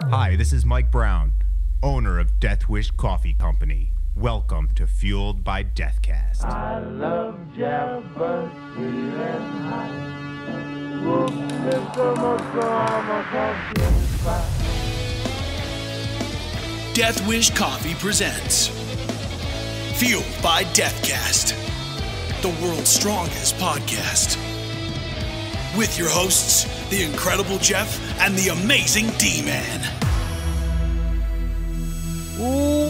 Hi, this is Mike Brown, owner of Death Wish Coffee Company. Welcome to Fueled by Deathcast. I love Jeff, but sweet and high. Death Wish Coffee presents Fueled by Deathcast, the world's strongest podcast. With your hosts, the incredible Jeff and the amazing D-Man.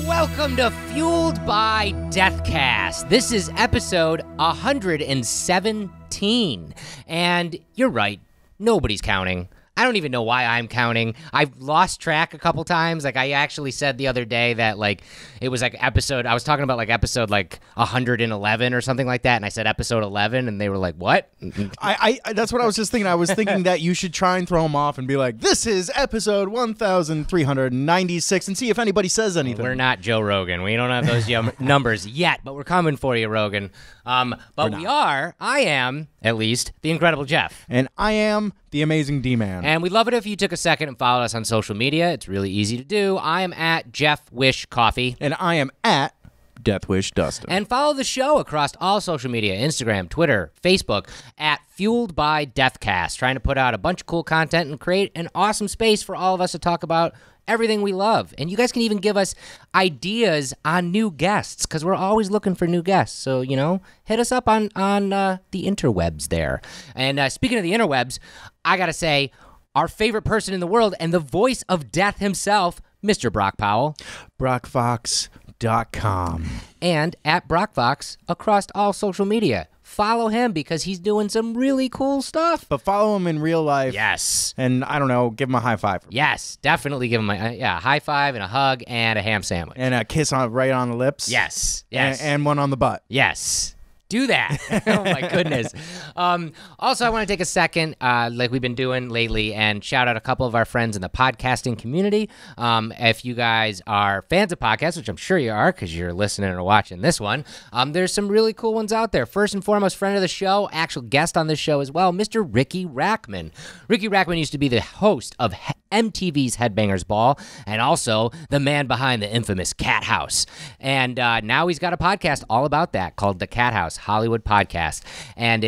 Welcome to Fueled by Deathcast. This is episode 117. And you're right, nobody's counting. I don't even know why I'm counting. I've lost track a couple times. Like, I actually said the other day that, like, it was like episode, I was talking about like episode like 111 or something like that, and I said episode 11, and they were like, what? I that's what I was just thinking. I was thinking that you should try and throw them off and be like, this is episode 1396, and see if anybody says anything. We're not Joe Rogan. We don't have those numbers yet, but we're coming for you, Rogan. But I am, at least, the incredible Jeff. And I am the amazing D-Man. And we'd love it if you took a second and followed us on social media. It's really easy to do. I am at Jeff Wish Coffee. And I am at Deathwish Dustin. And follow the show across all social media, Instagram, Twitter, Facebook, at Fueled by Deathcast, trying to put out a bunch of cool content and create an awesome space for all of us to talk about everything we love. And you guys can even give us ideas on new guests, because we're always looking for new guests. So, you know, hit us up on the interwebs there. And speaking of the interwebs, I got to say, our favorite person in the world and the voice of death himself, Mr. Brock Powell. BrockFox.com. And at BrockFox across all social media. Follow him because he's doing some really cool stuff. But follow him in real life. Yes. And, I don't know, give him a high five. Yes, definitely give him a high five and a hug and a ham sandwich. And a kiss right on the lips. Yes. And one on the butt. Yes. Do that. Oh, my goodness. Also, I want to take a second, like we've been doing lately, and shout out a couple of our friends in the podcasting community. If you guys are fans of podcasts, which I'm sure you are because you're listening or watching this one, there's some really cool ones out there. First and foremost, friend of the show, actual guest on this show as well, Mr. Ricky Rackman. Ricky Rackman used to be the host of MTV's Headbangers Ball and also the man behind the infamous Cat House. And now he's got a podcast all about that called The Cat House Hollywood Podcast. And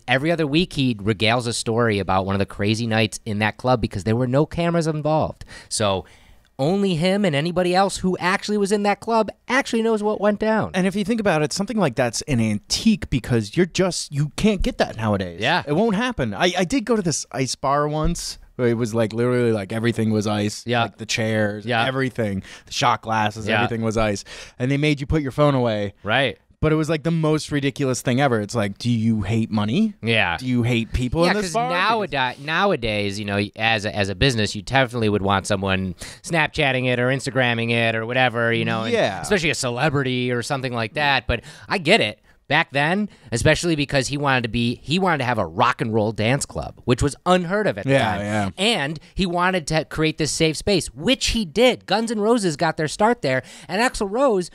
every other week he regales a story about one of the crazy nights in that club because there were no cameras involved. So only him and anybody else who actually was in that club actually knows what went down. And if you think about it, something like that's an antique because you can't get that nowadays. Yeah. It won't happen. I did go to this ice bar once. It was like literally like everything was ice. Yeah. Like the chairs, yeah, everything. The shot glasses, yeah, everything was ice. And they made you put your phone away. Right. But it was like the most ridiculous thing ever. It's like, do you hate money? Yeah. Do you hate people in this bar? Yeah, because nowadays, you know, as a business, you definitely would want someone Snapchatting it or Instagramming it or whatever, you know. Yeah. Especially a celebrity or something like that. But I get it. Back then, especially because he wanted to have a rock and roll dance club, which was unheard of at the time. Yeah. And he wanted to create this safe space, which he did. Guns N' Roses got their start there, and Axl Rose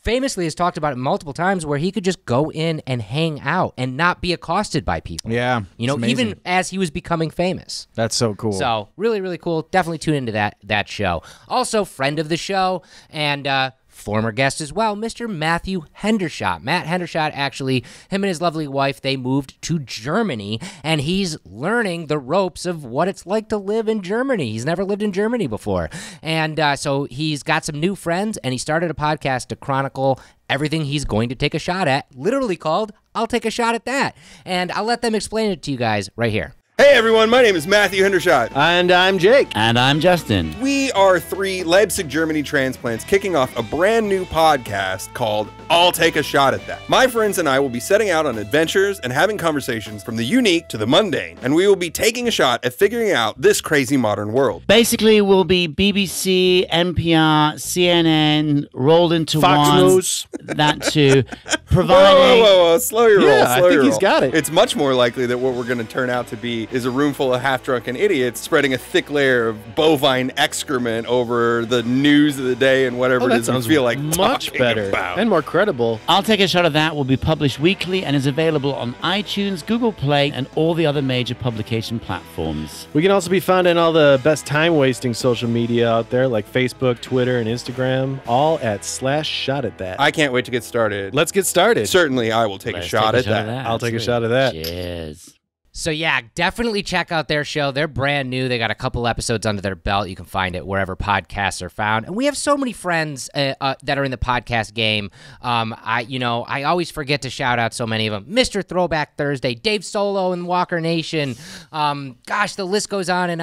famously has talked about it multiple times where he could just go in and hang out and not be accosted by people. Yeah. You know, even as he was becoming famous. That's so cool. So really, really cool. Definitely tune into that show. Also, friend of the show and former guest as well, Mr. Matthew Hendershot. Matt Hendershot, actually, him and his lovely wife, they moved to Germany, and he's learning the ropes of what it's like to live in Germany. He's never lived in Germany before. And so he's got some new friends, and he started a podcast to chronicle everything he's going to take a shot at, literally called I'll Take a Shot at That. And I'll let them explain it to you guys right here. Hey everyone, my name is Matthew Hendershot. And I'm Jake. And I'm Justin. We are three Leipzig, Germany transplants kicking off a brand new podcast called I'll Take a Shot at That. My friends and I will be setting out on adventures and having conversations from the unique to the mundane, and we will be taking a shot at figuring out this crazy modern world. Basically, we'll be BBC, NPR, CNN, rolled into Fox one. News. That too. Providing... Whoa, slow your roll, slow your roll. I think he's got it. It's much more likely that what we're going to turn out to be is a room full of half-drunken idiots spreading a thick layer of bovine excrement over the news of the day and whatever it is you feel like much talking better about. and more credible. I'll Take a Shot at That will be published weekly and is available on iTunes, Google Play, and all the other major publication platforms. We can also be found in all the best time-wasting social media out there, like Facebook, Twitter, and Instagram, all at /ShotAtThat. I can't wait to get started. Let's get started. Certainly, I will take a shot at that. I'll take a shot at that. Cheers. So yeah, definitely check out their show. They're brand new. They got a couple episodes under their belt. You can find it wherever podcasts are found. And we have so many friends that are in the podcast game. I always forget to shout out so many of them. Mr. Throwback Thursday, Dave Solo and Walker Nation. Gosh, the list goes on. And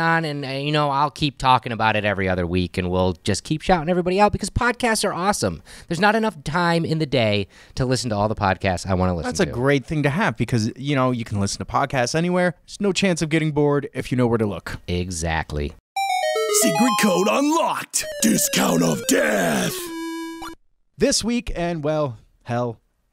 I'll keep talking about it every other week, and we'll just keep shouting everybody out because podcasts are awesome. There's not enough time in the day to listen to all the podcasts I want to listen to. That's a great thing to have because, you can listen to podcasts anywhere. There's no chance of getting bored if you know where to look. Exactly. Secret code unlocked. Discount of death. This week, and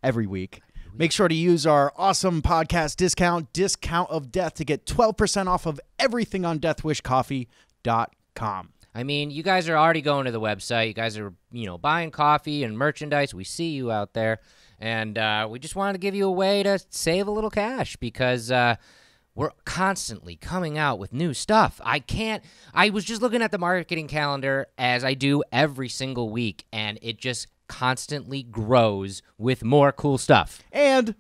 every week, make sure to use our awesome podcast discount of death, to get 12% off of everything on deathwishcoffee.com. I mean, you guys are already going to the website. You guys are, buying coffee and merchandise. We see you out there. And we just wanted to give you a way to save a little cash because we're constantly coming out with new stuff. I was just looking at the marketing calendar as I do every single week, and it just constantly grows with more cool stuff. And,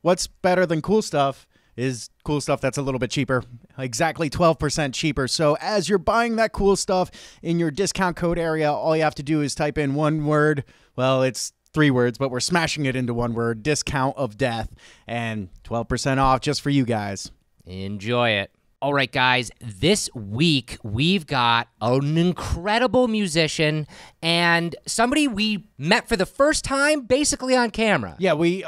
what's better than cool stuff is cool stuff that's a little bit cheaper, exactly 12% cheaper. So as you're buying that cool stuff in your discount code area, all you have to do is type in one word. Well, it's 3 words, but we're smashing it into one word, discount of death, and 12% off just for you guys. Enjoy it. All right, guys, this week we've got an incredible musician and somebody we met for the first time basically on camera. Yeah, we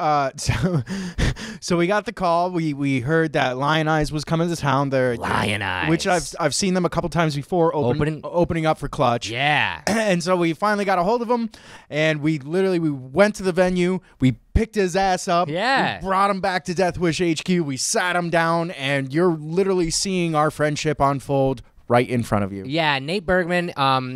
so we got the call. We heard that Lionize was coming to town. They're Lionize. Which I've seen them a couple times before opening up for Clutch. Yeah. And so we finally got a hold of him, and we went to the venue. We picked his ass up. Yeah. We brought him back to Death Wish HQ. We sat him down, and you're literally seeing our friendship unfold right in front of you. Yeah, Nate Bergman,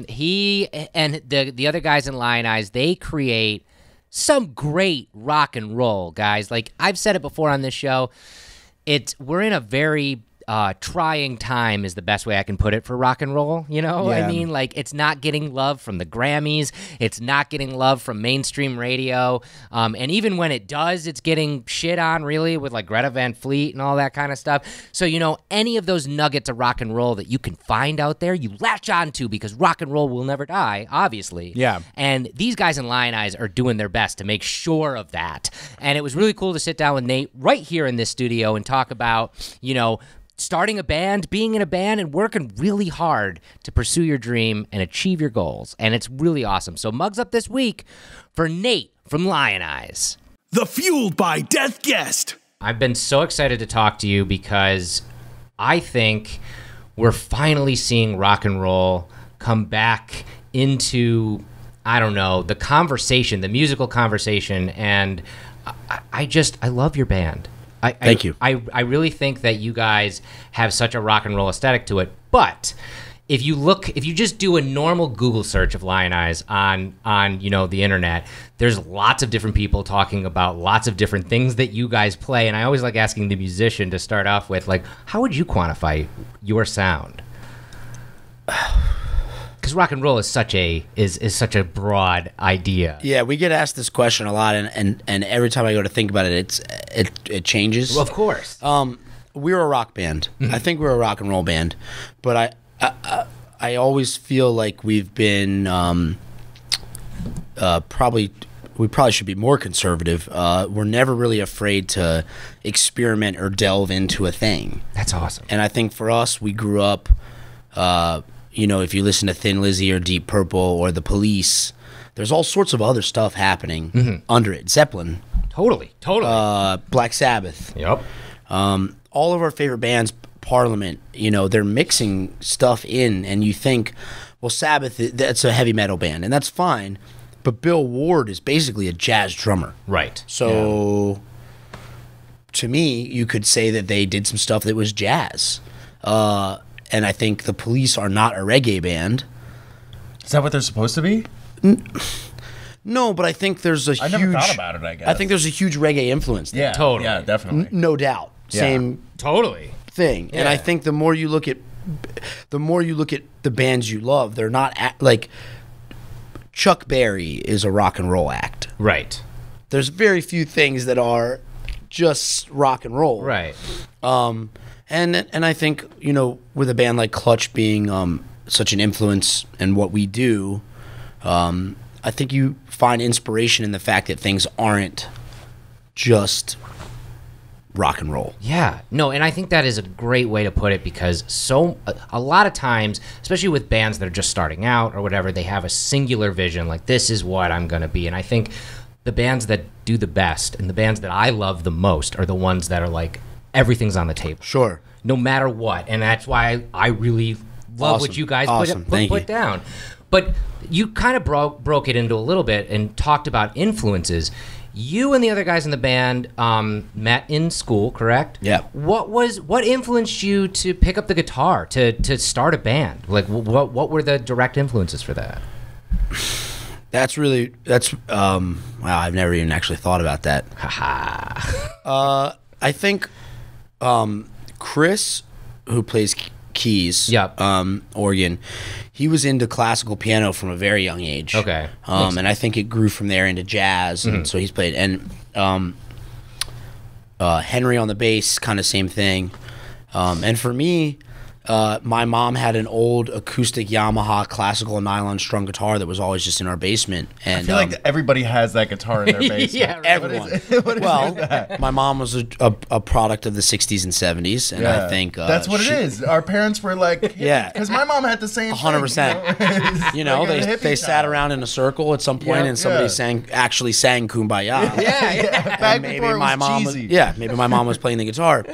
he and the other guys in Lionize, they create some great rock and roll, guys. Like I've said it before on this show, we're in a very trying time is the best way I can put it for rock and roll. Yeah. I mean, like it's not getting love from the Grammys. It's not getting love from mainstream radio. And even when it does, it's getting shit on really with like Greta Van Fleet and all that kind of stuff. So, any of those nuggets of rock and roll that you can find out there, you latch on to because rock and roll will never die, obviously. Yeah. And these guys in Lionize are doing their best to make sure of that. And it was really cool to sit down with Nate right here in this studio and talk about, starting a band, being in a band, and working really hard to pursue your dream and achieve your goals. And it's really awesome. So mugs up this week for Nate from Lionize. The Fueled by Death guest. I've been so excited to talk to you because I think we're finally seeing rock and roll come back into, the conversation, the musical conversation. And I love your band. Thank you. I really think that you guys have such a rock and roll aesthetic to it. But if you just do a normal Google search of Lionize on the internet, there's lots of different people talking about lots of different things that you guys play. And I always like asking the musician to start off with, like, how would you quantify your sound? Because rock and roll is such a broad idea. Yeah, we get asked this question a lot, and every time I go to think about it, it changes. Well, of course. We're a rock band. I think we're a rock and roll band, but I always feel like we've been probably should be more conservative. We're never really afraid to experiment or delve into a thing. That's awesome. And I think for us, we grew up. If you listen to Thin Lizzy or Deep Purple or The Police, there's all sorts of other stuff happening under it. Zeppelin. Totally. Black Sabbath. Yep. All of our favorite bands, Parliament, they're mixing stuff in, and you think, well, Sabbath, that's a heavy metal band, and that's fine, but Bill Ward is basically a jazz drummer. Right. So to me, you could say that they did some stuff that was jazz. And I think the Police are not a reggae band. Is that what they're supposed to be? No, but I think there's a huge... I never thought about it, I guess. I think there's a huge reggae influence there. Yeah, Totally. Yeah, definitely. No doubt. Yeah. Same Totally. thing. And I think the more you look at the bands you love, they're not like Chuck Berry is a rock and roll act. Right. There's very few things that are just rock and roll. Right. And I think, with a band like Clutch being such an influence in what we do, I think you find inspiration in the fact that things aren't just rock and roll. Yeah. No, and I think that is a great way to put it, because a lot of times, especially with bands that are just starting out or whatever, they have a singular vision, like this is what I'm going to be. And I think the bands that do the best and the bands that I love the most are the ones that are like everything's on the table. Sure. No matter what. And that's why I really love what you guys put down. But you kind of broke it into a little bit and talked about influences. You and the other guys in the band met in school, correct? Yeah. What influenced you to pick up the guitar to start a band? Like, what were the direct influences for that? Wow, I've never even actually thought about that. I think Chris, who plays keys, organ, he was into classical piano from a very young age. Okay. And I think it grew from there into jazz, and so he's played. And Henry on the bass, kind of same thing. And for me, my mom had an old acoustic Yamaha classical nylon strung guitar that was always just in our basement. And I feel like everybody has that guitar in their basement. Yeah, right. Everyone. My mom was a product of the 60s and 70s, and I think that's what it is. Our parents were like, yeah, because my mom had the same 100%. They sat around in a circle at some point, and somebody actually sang "Kumbaya." Yeah. Back before it was cheesy. Maybe my mom was playing the guitar.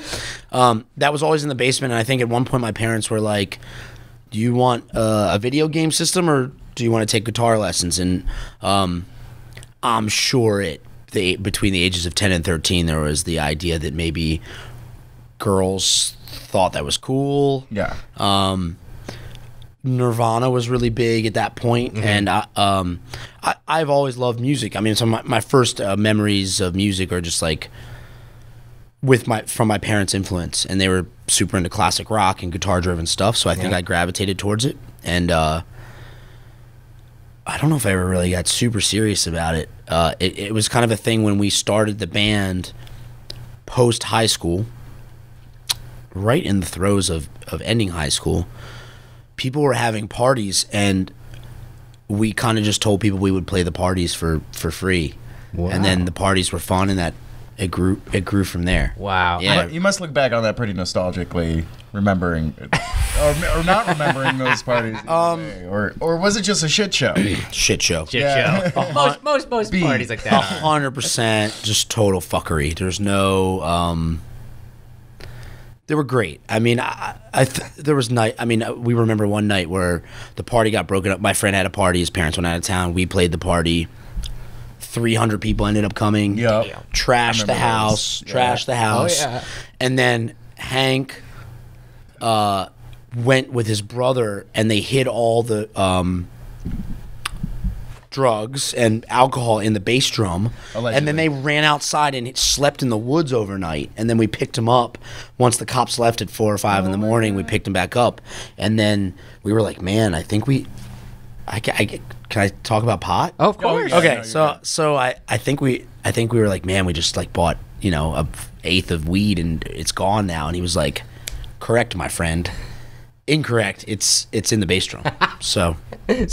That was always in the basement, and I think at one point my parents were like, do you want a video game system or do you want to take guitar lessons? And I'm sure between the ages of 10 and 13 there was the idea that maybe girls thought that was cool. Yeah. Nirvana was really big at that point, and I've always loved music. I mean, so my first memories of music are just like from my parents' influence, and they were super into classic rock and guitar-driven stuff, so I think I gravitated towards it. And I don't know if I ever really got super serious about it. It was kind of a thing when we started the band post-high school, right in the throes of ending high school. People were having parties, and we kind of just told people we would play the parties for free. Wow. And then the parties were fun, and that it grew from there. Wow. Yeah. You must look back on that pretty nostalgically, remembering or not remembering those parties. Or was it just a shit show? Shit show. Shit show. Most parties like that. 100% just total fuckery. There's no they were great. I mean, there was night. I mean, we remember one night where the party got broken up. My friend had a party. His parents went out of town. We played the party. 300 people ended up coming. Yep. Trashed the house. Trashed the house. Oh, yeah. And then Hank went with his brother, and they hid all the drugs and alcohol in the bass drum. Allegedly. And then they ran outside and slept in the woods overnight, and then we picked him up once the cops left at 4 or 5 in the morning. We picked him back up, and then we were like, man, I think can I talk about pot? Oh, of course. Okay, so I think we were like, man, we just like bought a eighth of weed and it's gone now. And he was like, correct, my friend. Incorrect. It's in the bass drum. So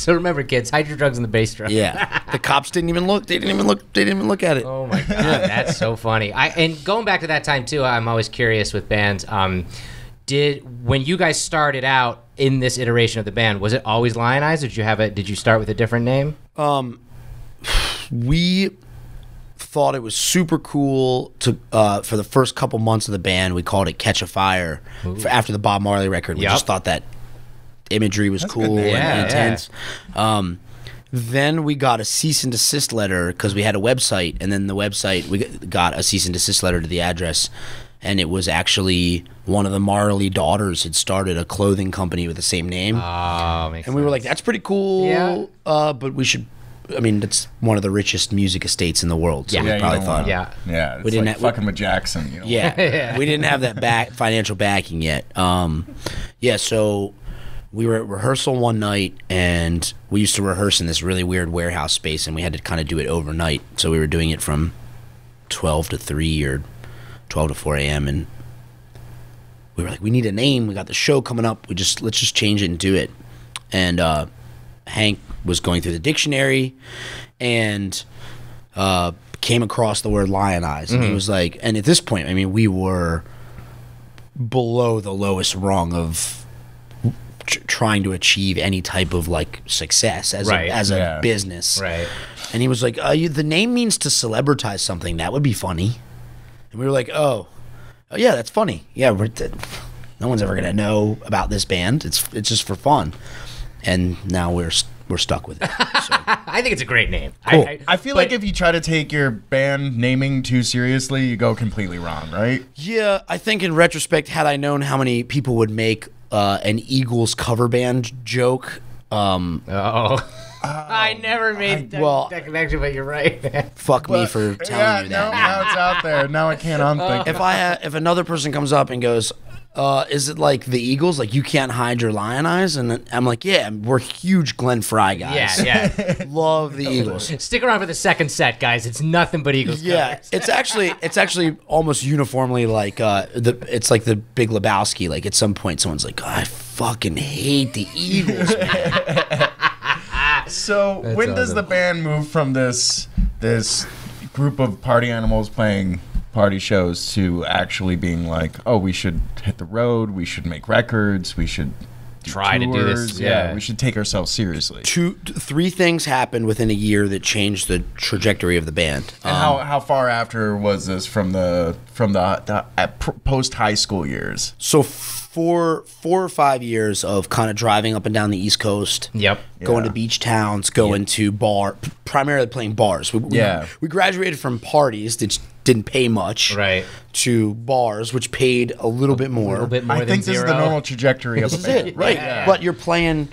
remember, kids, hide your drugs in the bass drum. Yeah. The cops didn't even look. They didn't even look at it. Oh my god, that's so funny. And going back to that time too, I'm always curious with bands. When you guys started out in this iteration of the band, was it always Lionize, or did you start with a different name? We thought it was super cool to for the first couple months of the band, we called it Catch a Fire after the Bob Marley record. We just thought that imagery was cool and intense. Then we got a cease and desist letter because we had a website, and then the website, we got a cease and desist letter to the address, and it was actually one of the Marley daughters had started a clothing company with the same name. Oh, makes and we were like, that's pretty cool, Yeah. But we should, I mean, it's one of the richest music estates in the world, so Yeah. we Yeah, probably you don't thought, wanna- Yeah. It's We didn't like have- fucking with Jackson. You know? yeah, we didn't have that financial backing yet. Yeah, so we were at rehearsal one night, and we used to rehearse in this really weird warehouse space, and we had to kind of do it overnight. So we were doing it from 12 to 3 or 12 to 4 a.m. and we were like, we need a name. We got the show coming up. Let's just change it and do it. And Hank was going through the dictionary and came across the word Lionize, and he was like, and at this point, I mean, we were below the lowest rung of trying to achieve any type of like success as Right. a business. Right. And he was like, the name means to celebritize something. That would be funny. And we were like, oh yeah, that's funny. Yeah, no one's ever gonna know about this band. It's just for fun. And now we're stuck with it. So. I think it's a great name. Cool. I feel like if you try to take your band naming too seriously, you go completely wrong, right? Yeah, I think in retrospect, had I known how many people would make an Eagles cover band joke, I never made that connection, but you're right. fuck me for telling you that. Now it's out there. Now I can't unthink it. If another person comes up and goes, is it like the Eagles? Like you can't hide your Lionize? And I'm like, yeah, we're huge Glenn Fry guys. Yeah. Love the Eagles. Stick around for the second set, guys. It's nothing but Eagles. Yeah, covers. it's actually almost uniformly like it's like the Big Lebowski. Like at some point, someone's like, I fucking hate the Eagles, man. So when does the band move from this group of party animals playing party shows to actually being like, oh, we should hit the road, we should make records, we should try to do this? tours, Yeah, we should take ourselves seriously. Three things happened within a year that changed the trajectory of the band. And how far after was this from the post high school years? So 4 or 5 years of kind of driving up and down the East Coast. Yep. Going to beach towns, going to primarily playing bars. We graduated from parties that didn't pay much, Right. to bars, which paid a little bit more. A little bit more I than think this zero. is the normal trajectory of This a is band. it, right? Yeah. But you're playing.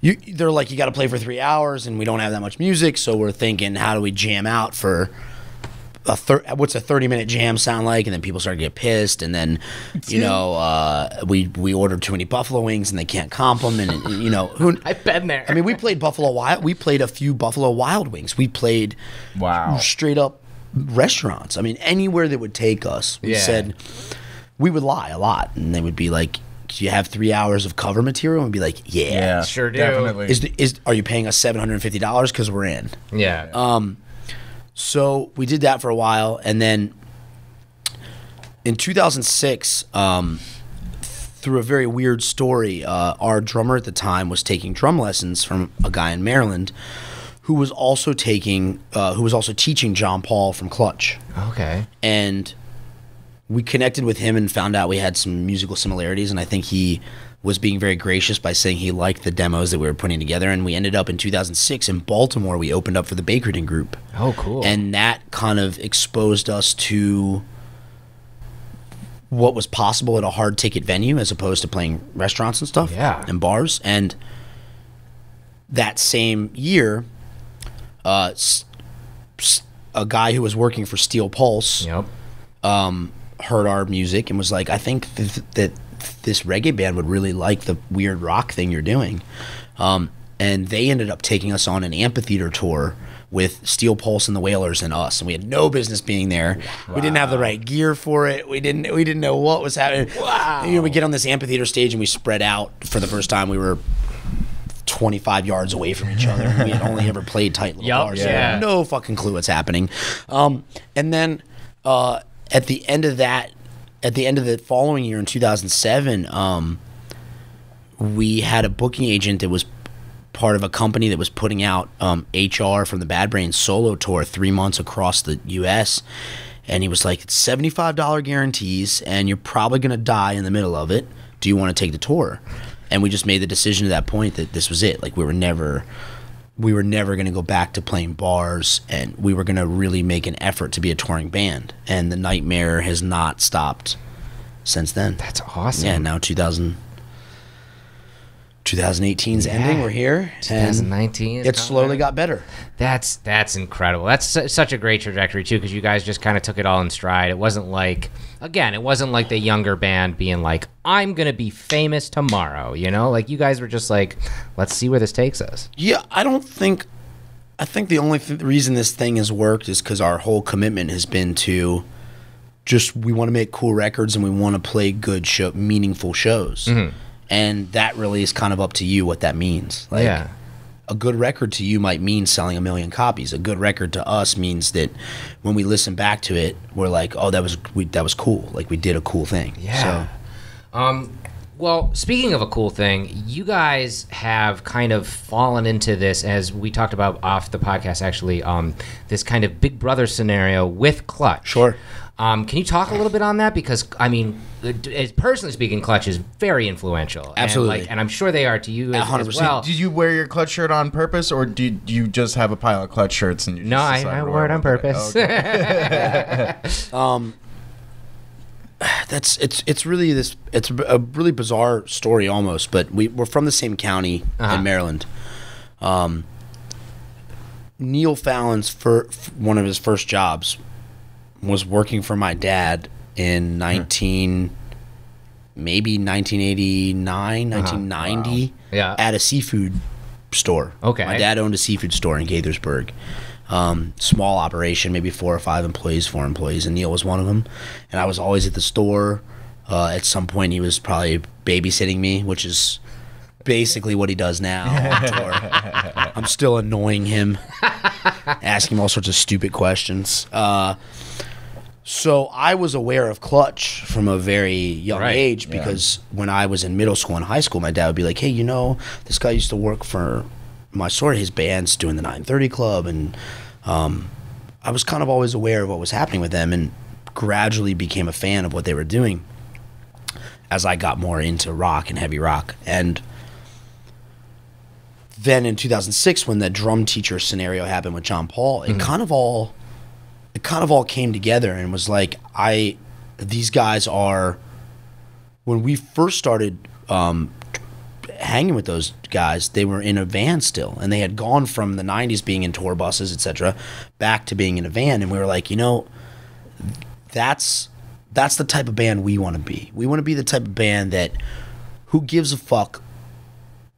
They're like, you got to play for 3 hours, and we don't have that much music, so we're thinking, how do we jam out for what's a 30-minute jam sound like? And then people start to get pissed, and then we ordered too many buffalo wings, and they can't comp them, and I've been there. I mean, we played We played a few Buffalo Wild Wings. We played straight up restaurants. I mean, anywhere that would take us. We said we would lie a lot, and they would be like, do you have 3 hours of cover material? And we'd be like, yeah, sure do. Definitely. Are you paying us $750 because we're in? Yeah. So we did that for a while, and then in 2006, through a very weird story, our drummer at the time was taking drum lessons from a guy in Maryland who was also teaching Jean-Paul from Clutch. Okay. And we connected with him and found out we had some musical similarities, and I think he was being very gracious by saying he liked the demos that we were putting together. And we ended up in 2006 in Baltimore. We opened up for the Bakerton Group. Oh, cool. And that kind of exposed us to what was possible at a hard ticket venue as opposed to playing restaurants and stuff. Yeah. And bars. And that same year, a guy who was working for Steel Pulse heard our music and was like, I think that this reggae band would really like the weird rock thing you're doing. And they ended up taking us on an amphitheater tour with Steel Pulse and the Wailers and us, and we had no business being there. Wow. We didn't have the right gear for it. We didn't know what was happening. Wow. We get on this amphitheater stage and we spread out for the first time. We were 25 yards away from each other. We had only ever played tight little bars. So no fucking clue what's happening. And then at the end of the following year in 2007, we had a booking agent that was part of a company that was putting out HR from the Bad Brains solo tour 3 months across the U.S. And he was like, it's $75 guarantees, and you're probably going to die in the middle of it. Do you want to take the tour? And we just made the decision at that point that this was it. Like, we were never we were never going to go back to playing bars, and we were going to really make an effort to be a touring band. And the nightmare has not stopped since then. That's awesome. Yeah, now 2018's ending. We're here. 2019. It slowly got better. That's incredible. That's such a great trajectory too, because you guys just kind of took it all in stride. It wasn't like the younger band being like, I'm gonna be famous tomorrow. You know, like you guys were just like, let's see where this takes us. Yeah, I think the only reason this thing has worked is because our whole commitment has been to just, we want to make cool records and we want to play good meaningful shows. Mm-hmm. And that really is kind of up to you what that means. Like, yeah. A good record to you might mean selling 1 million copies. A good record to us means that when we listen back to it, we're like, oh, that was cool. Like, we did a cool thing. Yeah. So. Well, speaking of a cool thing, you guys have kind of fallen into this, as we talked about off the podcast, actually, this kind of Big Brother scenario with Clutch. Sure. Can you talk a little bit on that? Because, I mean, personally speaking, Clutch is very influential. Absolutely. And I'm sure they are to you as well. Did you wear your Clutch shirt on purpose, or did you just have a pile of Clutch shirts? And you just I wore it on purpose. Okay. It's a really bizarre story almost, but we're from the same county in Maryland. Neil Fallon's one of his first jobs was working for my dad in 1989, 1990 wow. at a seafood store. Okay. My dad owned a seafood store in Gaithersburg. Small operation, maybe 4 or 5 employees, and Neil was one of them. And I was always at the store. At some point, he was probably babysitting me, which is basically what he does now on tour. I'm still annoying him, asking him all sorts of stupid questions. So I was aware of Clutch from a very young age because when I was in middle school and high school, my dad would be like, hey, you know, this guy used to work for my store. His band's doing the 930 Club. And I was kind of always aware of what was happening with them and gradually became a fan of what they were doing as I got more into rock and heavy rock. And then in 2006, when the drum teacher scenario happened with Jean-Paul, it kind of all came together and was like, these guys are, when we first started hanging with those guys, they were in a van still, and they had gone from the 90s being in tour buses, etc., back to being in a van. And we were like, you know, that's the type of band we want to be. We want to be the type of band that, who gives a fuck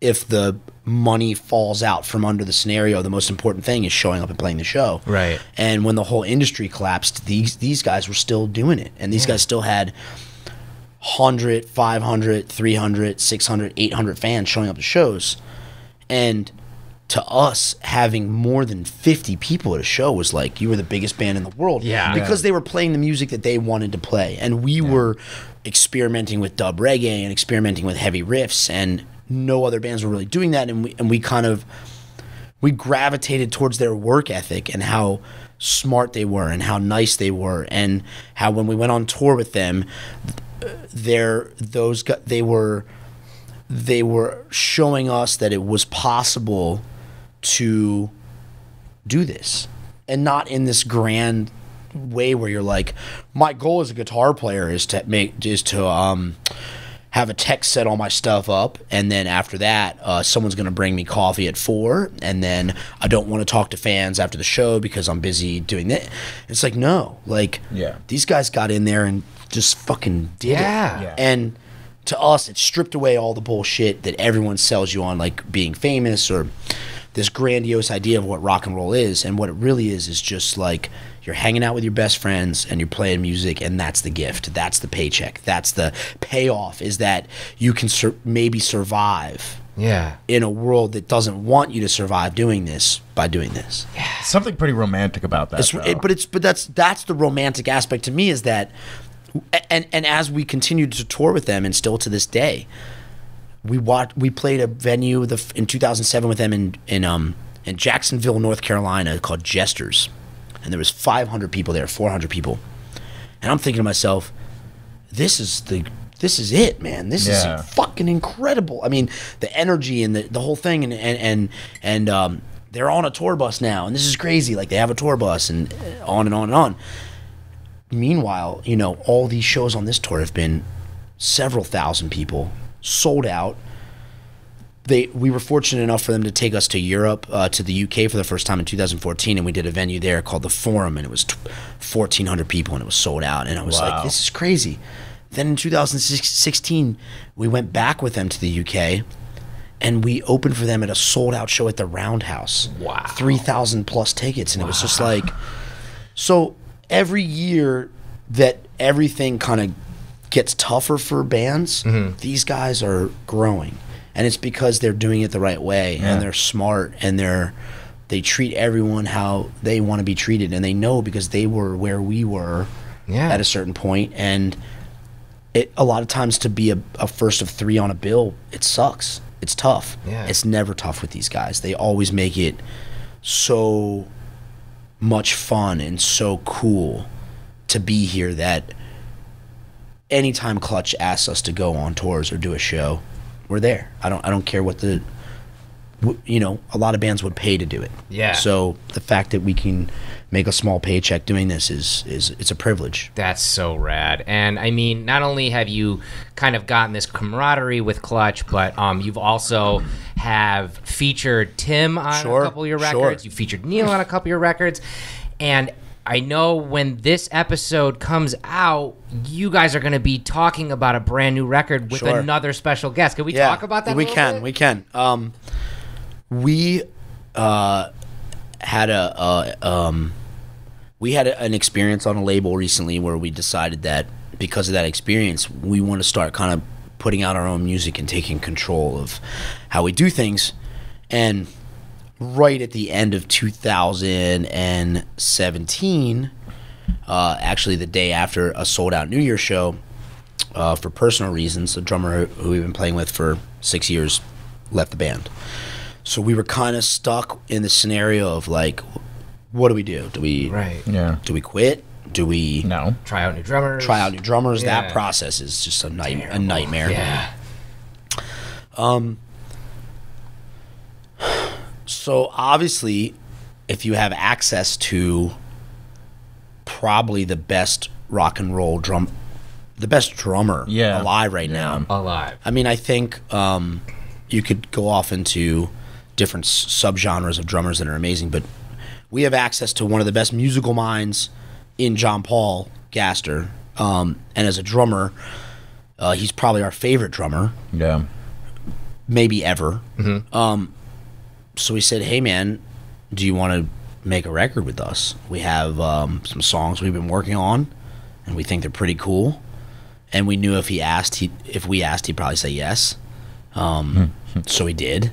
if the money falls out from under the scenario. The most important thing is showing up and playing the show. Right. And when the whole industry collapsed, these guys were still doing it. And these guys still had 100, 500, 300, 600, 800 fans showing up to shows. And to us, having more than 50 people at a show was like, you were the biggest band in the world. Yeah. Because they were playing the music that they wanted to play. And we were experimenting with dub reggae and experimenting with heavy riffs, and no other bands were really doing that. And we gravitated towards their work ethic and how smart they were and how nice they were, and how when we went on tour with them, they were showing us that it was possible to do this, and not in this grand way where you're like, my goal as a guitar player is to have a tech set all my stuff up, and then after that, someone's going to bring me coffee at 4, and then I don't want to talk to fans after the show because I'm busy doing that. It's like, no, like, these guys got in there and just fucking did it. Yeah. And to us, it stripped away all the bullshit that everyone sells you on, like being famous or this grandiose idea of what rock and roll is. And what it really is just like, you're hanging out with your best friends and you're playing music, and that's the gift. That's the paycheck. That's the payoff, is that you can maybe survive in a world that doesn't want you to survive doing this by doing this. Yeah. Something pretty romantic about that. But that's the romantic aspect to me, is that, and as we continued to tour with them, and still to this day, we played a venue in 2007 with them in Jacksonville, North Carolina, called Jesters. And there was 500 people there, 400 people. And I'm thinking to myself, this is it, man. This is fucking incredible. I mean, the energy and the whole thing, and they're on a tour bus now, and this is crazy. Like, they have a tour bus, and on and on and on. Meanwhile, you know, all these shows on this tour have been several thousand people, sold out. We were fortunate enough for them to take us to Europe, to the UK for the first time in 2014, and we did a venue there called the Forum, and it was 1,400 people, and it was sold out. And I was like, this is crazy. Then in 2016, we went back with them to the UK, and we opened for them at a sold-out show at the Roundhouse. Wow. 3,000 plus tickets, and it was just like, so every year that everything kind of gets tougher for bands, these guys are growing. And it's because they're doing it the right way, and they're smart, and they treat everyone how they want to be treated, and they know because they were where we were at a certain point. And a lot of times to be a first of 3 on a bill, it sucks. It's tough. Yeah. It's never tough with these guys. They always make it so much fun and so cool to be here that anytime Clutch asks us to go on tours or do a show, we're there. I don't care what a lot of bands would pay to do it. Yeah. So the fact that we can make a small paycheck doing this is it's a privilege. That's so rad. And I mean, not only have you kind of gotten this camaraderie with Clutch, but you've also have featured Tim on a couple of your records. You featured Neil on a couple of your records. And I know when this episode comes out, you guys are going to be talking about a brand new record with another special guest. Can we talk about that? We can. We had an experience on a label recently where we decided that because of that experience, we want to start kind of putting out our own music and taking control of how we do things. And right at the end of 2017, actually the day after a sold-out New Year's show, for personal reasons, the drummer who we've been playing with for 6 years left the band. So we were kind of stuck in the scenario of like, what do we do? Do we quit? Do we try out new drummers? Yeah. That process is just a nightmare. Yeah. So obviously, if you have access to probably the best rock and roll drummer alive right now. Alive. I mean, I think you could go off into different subgenres of drummers that are amazing, but we have access to one of the best musical minds in Jean-Paul Gaster. And as a drummer, he's probably our favorite drummer. Yeah. Maybe ever. So we said, hey, man, do you want to make a record with us? We have some songs we've been working on, and we think they're pretty cool. And we knew if we asked, he'd probably say yes. So he did.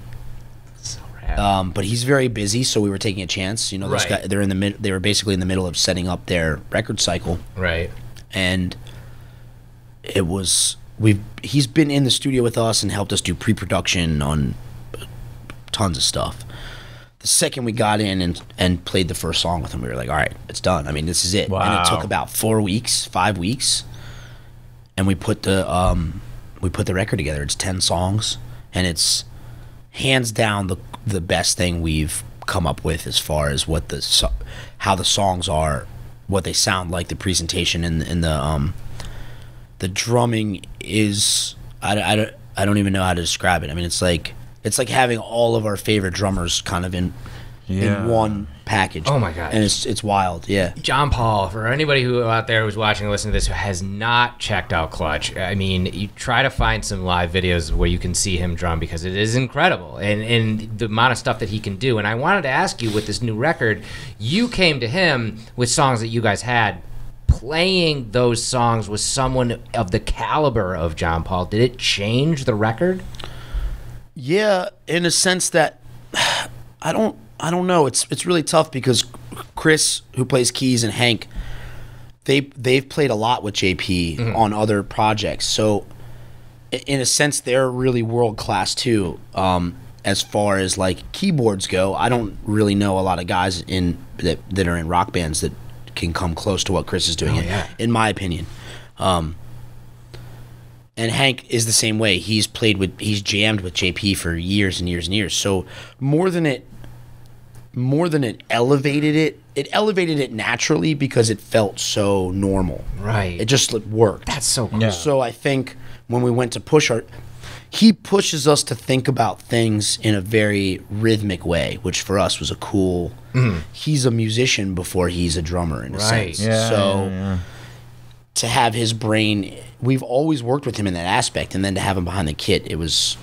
So rad. But he's very busy, so we were taking a chance. You know, those guys, they were basically in the middle of setting up their record cycle. Right. And he's been in the studio with us and helped us do pre-production on tons of stuff. The second we got in and played the first song with him, we were like, all right, it's done. I mean, this is it. Wow. And it took about 5 weeks, and we put the record together. It's 10 songs, and it's hands down the best thing we've come up with as far as what how the songs are, what they sound like, the presentation, and the drumming is I don't even know how to describe it. I mean, it's like having all of our favorite drummers kind of in one package. Oh my god! And it's wild. Yeah. Jean-Paul, for anybody who out there who's watching or listening to this who has not checked out Clutch, I mean, you try to find some live videos where you can see him drum because it is incredible and the amount of stuff that he can do. And I wanted to ask you, with this new record, you came to him with songs that you guys had. Playing those songs with someone of the caliber of Jean-Paul, did it change the record? Yeah, in a sense that I don't know. It's really tough because Chris, who plays keys, and Hank, they've played a lot with JP on other projects. So in a sense, they're really world class too. As far as like keyboards go, I don't really know a lot of guys that are in rock bands that can come close to what Chris is doing, in my opinion. And Hank is the same way. He's jammed with JP for years and years and years. So more than it more than it elevated it naturally because it felt so normal. Right. It just worked. That's so cool. Yeah. So I think when we went to push he pushes us to think about things in a very rhythmic way, which for us was a cool. He's a musician before he's a drummer in a sense. Yeah, so to have his brain, we've always worked with him in that aspect, and then to have him behind the kit, it was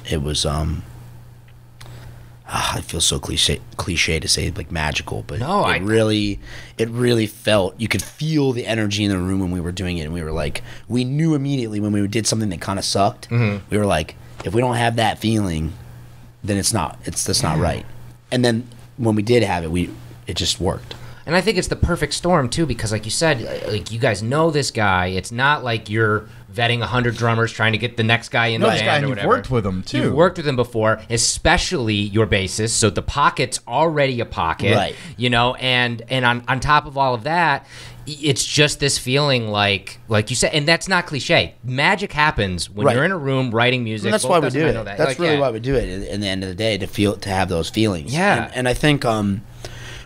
I feel so cliche to say like magical, but it really felt, you could feel the energy in the room when we were doing it, and we were like, we knew immediately when we did something that kind of sucked. We were like, if we don't have that feeling, then that's not right. And then when we did have it, it just worked. And I think it's the perfect storm too, because like you said, like you guys know this guy. It's not like you're vetting 100 drummers trying to get the next guy in the band or whatever. You've worked with him too. You've worked with him before, especially your bassist. So the pocket's already a pocket, right? You know, and on top of all of that, it's just this feeling like you said, and that's not cliche. Magic happens when you're in a room writing music. And that's why we do it. That. That's really why we do it. In the end of the day, to have those feelings. Yeah, and I think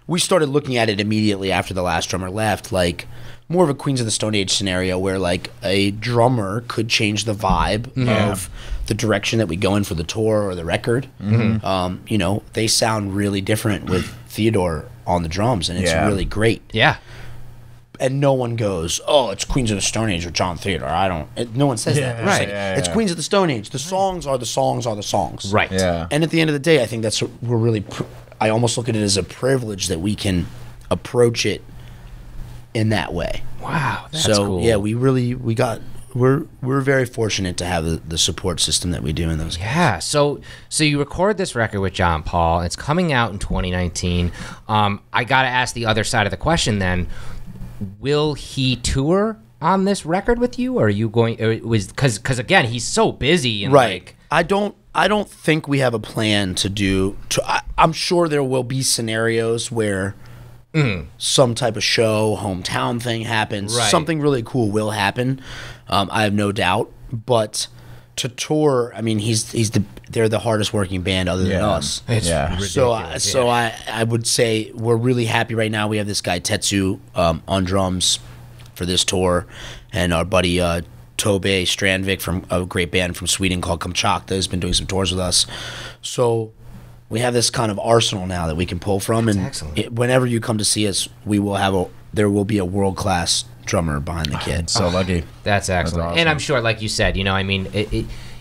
we started looking at it immediately after the last drummer left, like more of a Queens of the Stone Age scenario where like a drummer could change the vibe of the direction that we go in for the tour or the record. You know, they sound really different with Theodore on the drums, and it's really great. Yeah. And no one goes, oh, it's Queens of the Stone Age with John Theodore. No one says that. Right. It's Queens of the Stone Age. The songs are the songs. Right. Yeah. And at the end of the day, I think that's what we're really. I almost look at it as a privilege that we can approach it in that way. Wow, that's cool. Yeah, we're very fortunate to have the support system that we do in those cases. Yeah, so you record this record with Jean-Paul. It's coming out in 2019. I got to ask the other side of the question then. Will he tour on this record with you, or are you going? Because again, he's so busy. And right. I don't think we have a plan to do. I'm sure there will be scenarios where some type of show, hometown thing happens. Right. Something really cool will happen. I have no doubt. But to tour, I mean, they're the hardest working band other than us. It's ridiculous. So I would say we're really happy right now. We have this guy Tetsu on drums for this tour, and our buddy Tobe Strandvik from a great band from Sweden called Kamchatka has been doing some tours with us. So we have this kind of arsenal now that we can pull from. That's and excellent. Whenever you come to see us, there will be a world-class drummer behind the kit. So lucky. That's excellent. That's awesome. And I'm sure, like you said, you know, I mean,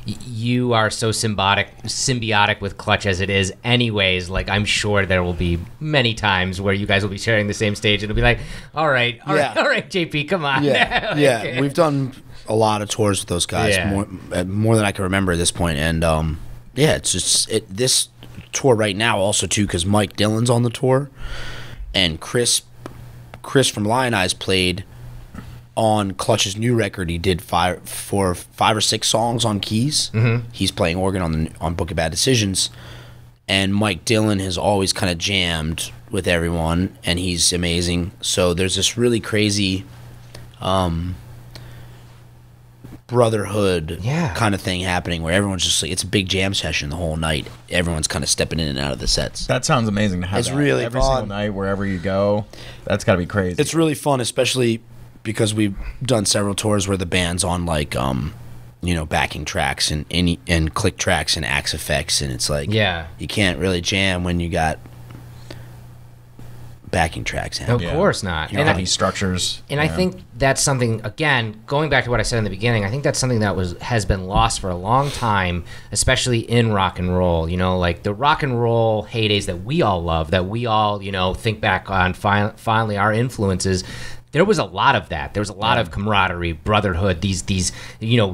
you are so symbiotic with Clutch as it is anyways. Like, I'm sure there will be many times where you guys will be sharing the same stage and it'll be like, all right, JP, come on. Yeah. We've done a lot of tours with those guys, more than I can remember at this point. And it's just this tour right now also too, because Mike Dillon's on the tour, and Chris from Lionize played on Clutch's new record. He did 5 or 6 songs on keys. He's playing organ on Book of Bad Decisions, and Mike Dillon has always kind of jammed with everyone, and he's amazing. So there's this really crazy brotherhood kind of thing happening where everyone's just like, it's a big jam session the whole night. Everyone's kind of stepping in and out of the sets. That sounds amazing to have. It's really every fun. single night, wherever you go. That's got to be crazy. It's really fun, especially because we've done several tours where the band's on like backing tracks and click tracks and axe effects, and it's like you can't really jam when you got backing tracks happening. Of course not. You don't have any structures. And I think that's something, again, going back to what I said in the beginning, I think that's something that has been lost for a long time, especially in rock and roll. You know, like the rock and roll heydays that we all love, that we all, think back on finally our influences. There was a lot of that. There was a lot of camaraderie, brotherhood. These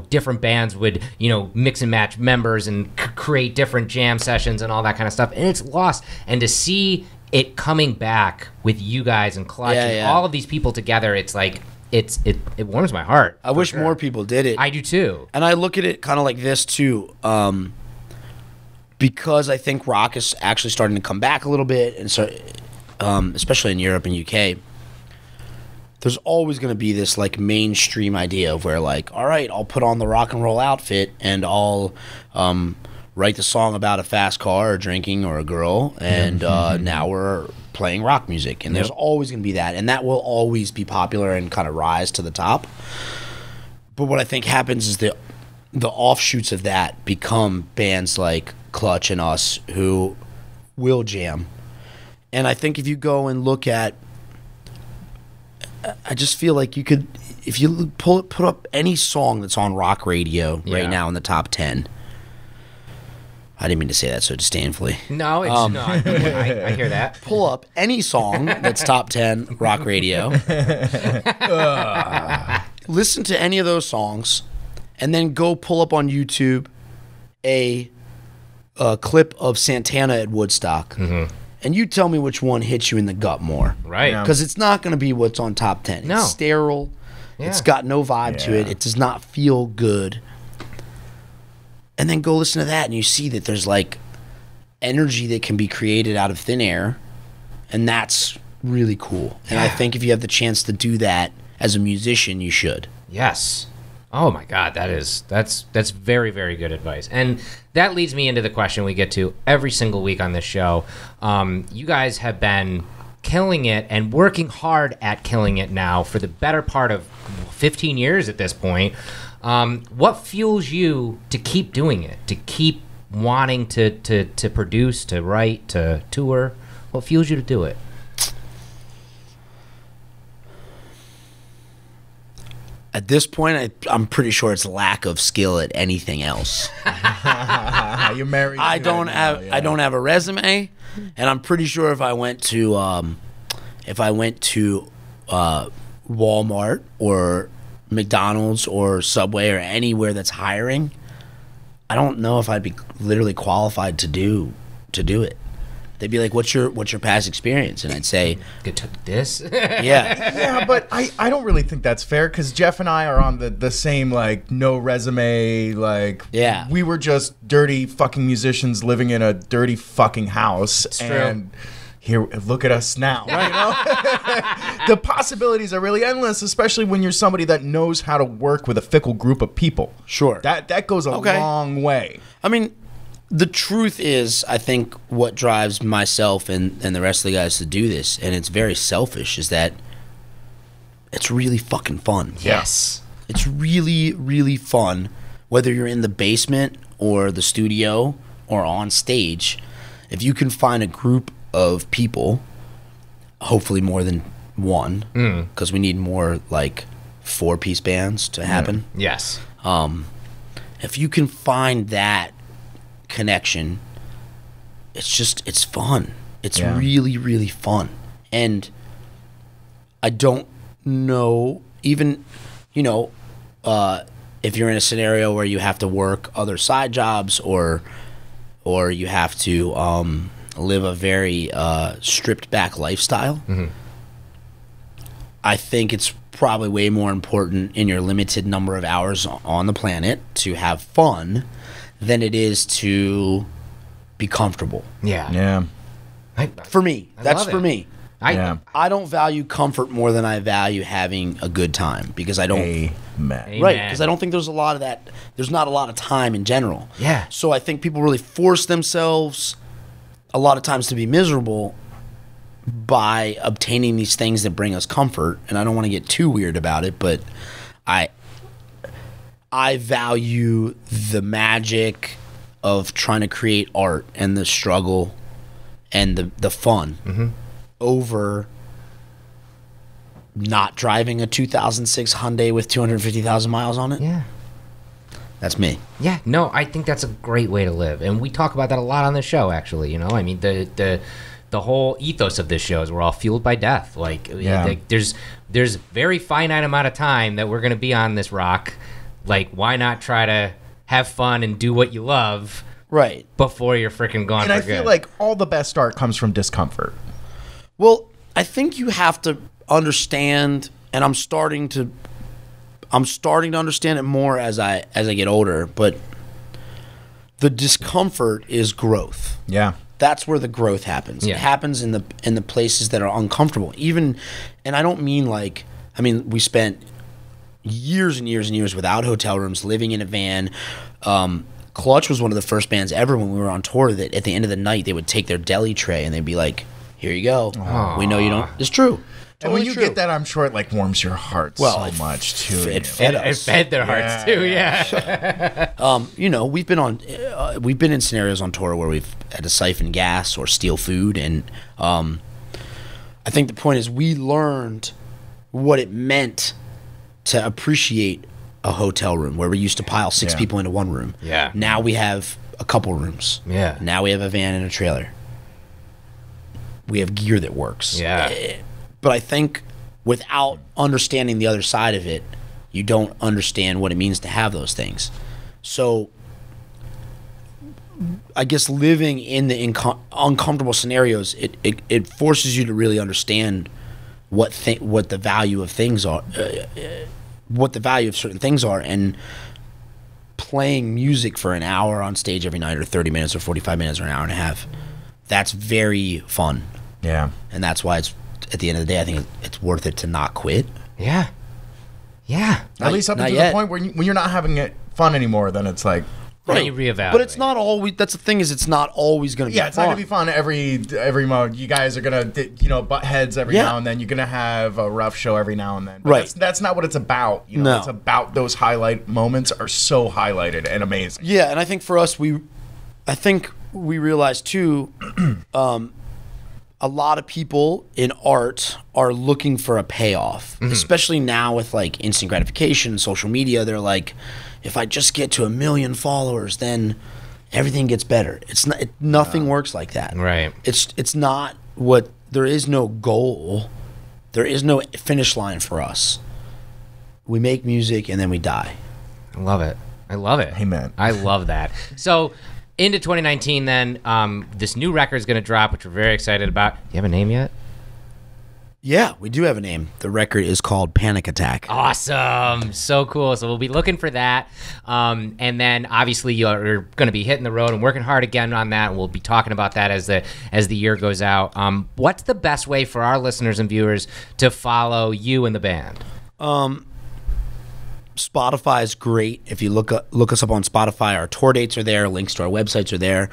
different bands would, mix and match members and create different jam sessions and all that kind of stuff. And it's lost. And to see it coming back with you guys and Clutch and all of these people together, it's like it warms my heart. I wish more people did it. I do too. And I look at it kind of like this too, because I think rock is actually starting to come back a little bit, and so especially in Europe and UK. There's always going to be this like mainstream idea of where like, all right, I'll put on the rock and roll outfit and I'll write the song about a fast car or drinking or a girl, and now we're playing rock music. And there's always going to be that, and that will always be popular and kind of rise to the top. But what I think happens is the offshoots of that become bands like Clutch and us who will jam. And I think if you go and look at, I just feel like you could, if you put up any song that's on rock radio right now in the top 10. I didn't mean to say that so disdainfully. No, it's no, I hear that. Pull up any song that's top 10 rock radio. Listen to any of those songs, and then go pull up on YouTube a clip of Santana at Woodstock. And you tell me which one hits you in the gut more. Right. Because it's not going to be what's on top 10. No. It's sterile. Yeah. It's got no vibe to it. It does not feel good. And then go listen to that, and you see that there's like energy that can be created out of thin air. And that's really cool. And I think if you have the chance to do that as a musician, you should. Yes. Oh my God, that's very, very good advice. And that leads me into the question we get to every single week on this show. You guys have been killing it and working hard at killing it now for the better part of 15 years at this point. What fuels you to keep doing it, to keep wanting to produce, to write, to tour? What fuels you to do it? At this point, I'm pretty sure it's lack of skill at anything else. You're married. I don't have a resume, and I'm pretty sure if I went to Walmart or McDonald's or Subway or anywhere that's hiring, I don't know if I'd be literally qualified to do it. They'd be like, "What's your past experience?" And I'd say, "Get to this." Yeah, but I don't really think that's fair, because Jeff and I are on the same, like, no resume, like, we were just dirty fucking musicians living in a dirty fucking house. It's and here, look at us now. Right? You know? The possibilities are really endless, especially when you're somebody that knows how to work with a fickle group of people. Sure. That goes a long way. I mean, the truth is, I think what drives myself and the rest of the guys to do this, and it's very selfish, is that it's really fucking fun. Yes. It's really, really fun, whether you're in the basement or the studio or on stage. If you can find a group of people, hopefully more than one, because we need more, like, 4-piece bands to happen. Yes. If you can find that connection, it's fun. It's really, really fun. And I don't know, even, if you're in a scenario where you have to work other side jobs or you have to live a very stripped back lifestyle, I think it's probably way more important in your limited number of hours on the planet to have fun than it is to be comfortable. Yeah. For me. That's for it. me. I don't value comfort more than I value having a good time, because I don't. Amen. Right, because I don't think there's a lot of that. There's not a lot of time in general. Yeah. So I think people really force themselves a lot of times to be miserable by obtaining these things that bring us comfort. And I don't want to get too weird about it, but I value the magic of trying to create art and the struggle and the fun over not driving a 2006 Hyundai with 250,000 miles on it. Yeah. That's me. Yeah, no, I think that's a great way to live. And we talk about that a lot on the show, actually. I mean, the whole ethos of this show is we're all fueled by death. Like, there's very finite amount of time that we're going to be on this rock. Like, why not try to have fun and do what you love before you're freaking gone and for I good? feel like all the best art comes from discomfort. Well, I think you have to understand, and I'm starting to understand it more as I get older, but the discomfort is growth. Yeah. That's where the growth happens. Yeah. It happens in the places that are uncomfortable. Even, and I don't mean like, we spent years and years and years without hotel rooms, living in a van, Clutch was one of the first bands ever when we were on tour that at the end of the night they would take their deli tray and they'd be like, "Here you go. We know you don't." It's true. And when you get that, I'm sure it like warms your heart so much too. It fed us. It fed their hearts too. Yeah. You know, we've been in scenarios on tour where we've had to siphon gas or steal food, and I think the point is we learned what it meant to appreciate a hotel room where we used to pile 6 people into one room. Yeah. Now we have a couple rooms. Yeah. Now we have a van and a trailer. We have gear that works. Yeah. But I think without understanding the other side of it, you don't understand what it means to have those things. So I guess living in the uncomfortable scenarios, it forces you to really understand what the value of things are, what the value of certain things are, and playing music for an hour on stage every night, or 30 minutes, or 45 minutes, or an hour and a half. That's very fun. Yeah, and that's why it's at the end of the day, I think it's worth it to not quit. Yeah. At least up until the point where when you're not having it fun anymore, then it's like. Right. You reevaluate. But it's not always. That's the thing, is it's not always going to be fun. Yeah, it's not going to be fun every mode. You guys are going to, butt heads every now and then. You're going to have a rough show every now and then. But that's not what it's about. No. It's about those highlight moments are so highlighted and amazing. Yeah, and I think for us, I think we realized too, a lot of people in art are looking for a payoff, especially now with like instant gratification, social media. They're like, if I just get to 1 million followers, then everything gets better. It's not. Nothing works like that. Right. It's not what. There is no goal. There is no finish line for us. We make music and then we die. I love it. Amen. I love that. So into 2019, then this new record is going to drop, which we're very excited about. Do you have a name yet? Yeah, we do have a name. The record is called Panic Attack. Awesome. So cool. So we'll be looking for that. And then obviously you're going to be hitting the road and working hard again on that. And we'll be talking about that as the year goes out. What's the best way for our listeners and viewers to follow you and the band? Spotify is great. If you look us up on Spotify, our tour dates are there. Links to our websites are there.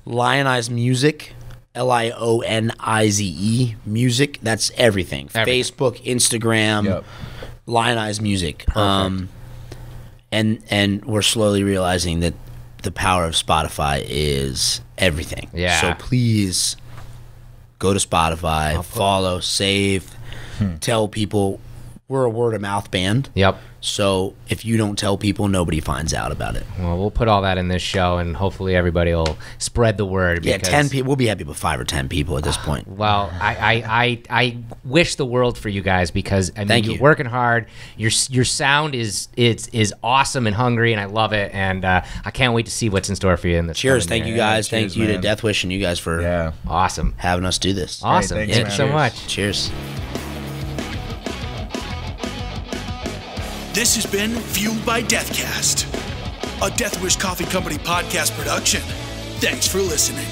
Lionize Music. Lionize music. That's everything. Facebook, Instagram, Lionize Music. And we're slowly realizing that the power of Spotify is everything. Yeah. So please go to Spotify, follow, save, tell people. We're a word of mouth band. Yep. So if you don't tell people, nobody finds out about it. Well, we'll put all that in this show, and hopefully everybody will spread the word. Yeah, 10 people. We'll be happy with 5 or 10 people at this point. Well, I wish the world for you guys, because I mean, you're working hard. Your sound is awesome and hungry, and I love it. And I can't wait to see what's in store for you in this. Cheers! Thank you guys. Cheers, thank you man. to Deathwish and you guys for awesome having us do this. Awesome. Thanks, Thank you so man. much. Cheers. This has been Fueled by Deathcast, a Deathwish Coffee Company podcast production. Thanks for listening.